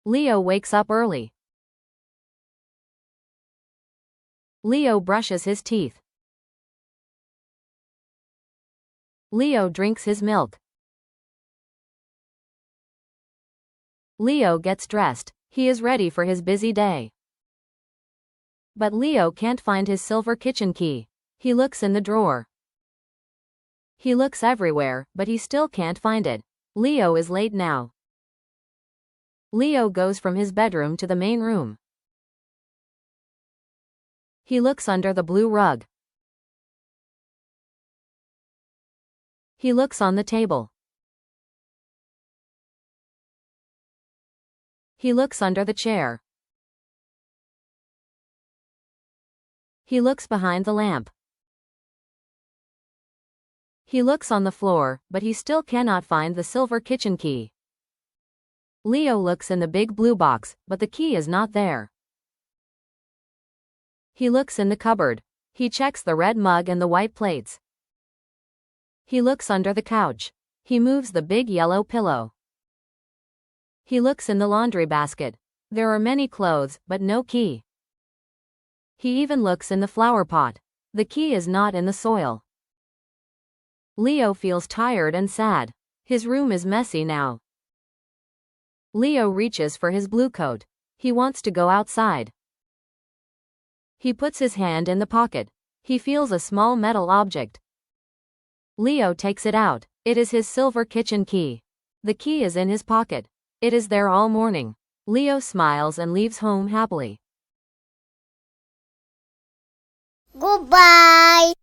Leo wakes up early. Leo brushes his teeth. Leo drinks his milk. Leo gets dressed. He is ready for his busy day. But Leo can't find his silver kitchen key. He looks in the drawer. He looks everywhere, but he still can't find it. Leo is late now. Leo goes from his bedroom to the main room. He looks under the blue rug. He looks on the table. He looks under the chair. He looks behind the lamp. He looks on the floor, but he still cannot find the silver kitchen key. Leo looks in the big blue box, but the key is not there. He looks in the cupboard. He checks the red mug and the white plates. He looks under the couch. He moves the big yellow pillow. He looks in the laundry basket. There are many clothes, but no key. He even looks in the flower pot. The key is not in the soil. Leo feels tired and sad. His room is messy now. Leo reaches for his blue coat. He wants to go outside. He puts his hand in the pocket. He feels a small metal object. Leo takes it out. It is his silver kitchen key. The key is in his pocket. It is there all morning. Leo smiles and leaves home happily. Goodbye.